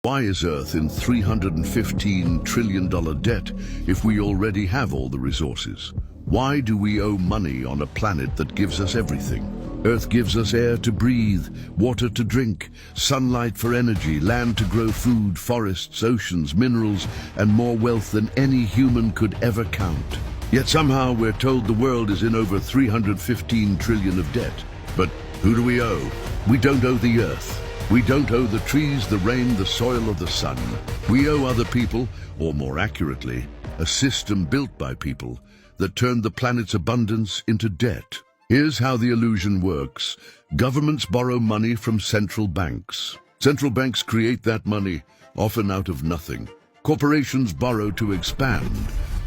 Why is Earth in $315 trillion debt if we already have all the resources? Why do we owe money on a planet that gives us everything? Earth gives us air to breathe, water to drink, sunlight for energy, land to grow food, forests, oceans, minerals, and more wealth than any human could ever count. Yet somehow we're told the world is in over 315 trillion of debt. But who do we owe? We don't owe the Earth. We don't owe the trees, the rain, the soil, or the sun. We owe other people, or more accurately, a system built by people that turned the planet's abundance into debt. Here's how the illusion works. Governments borrow money from central banks. Central banks create that money, often out of nothing. Corporations borrow to expand.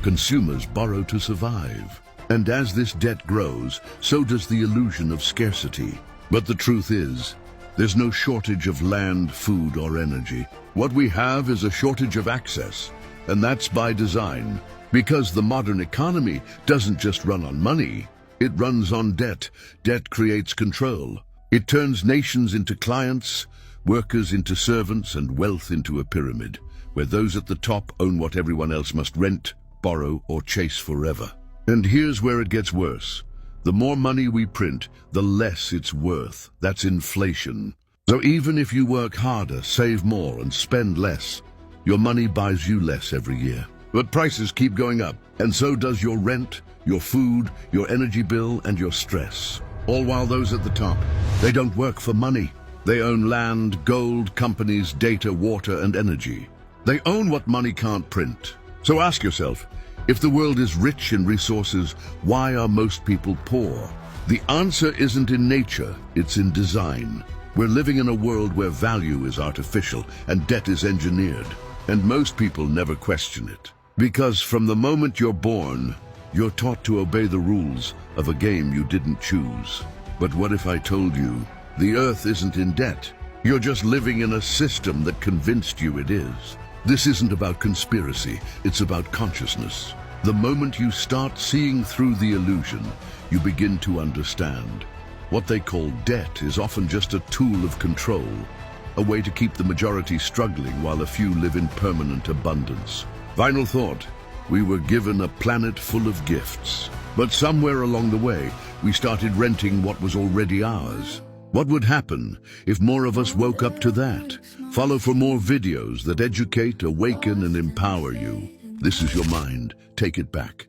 Consumers borrow to survive. And as this debt grows, so does the illusion of scarcity. But the truth is, there's no shortage of land, food, or energy. What we have is a shortage of access, and that's by design. Because the modern economy doesn't just run on money, it runs on debt. Debt creates control. It turns nations into clients, workers into servants, and wealth into a pyramid, where those at the top own what everyone else must rent, borrow, or chase forever. And here's where it gets worse. The more money we print, the less it's worth. That's inflation. So even if you work harder, save more, and spend less, your money buys you less every year. But prices keep going up, and so does your rent, your food, your energy bill, and your stress. All while those at the top, they don't work for money. They own land, gold, companies, data, water, and energy. They own what money can't print. So ask yourself, if the world is rich in resources, why are most people poor? The answer isn't in nature, it's in design. We're living in a world where value is artificial and debt is engineered. And most people never question it. Because from the moment you're born, you're taught to obey the rules of a game you didn't choose. But what if I told you, the Earth isn't in debt? You're just living in a system that convinced you it is. This isn't about conspiracy, it's about consciousness. The moment you start seeing through the illusion, you begin to understand. What they call debt is often just a tool of control, a way to keep the majority struggling while a few live in permanent abundance. Final thought, we were given a planet full of gifts, but somewhere along the way, we started renting what was already ours. What would happen if more of us woke up to that? Follow for more videos that educate, awaken, and empower you. This is your mind. Take it back.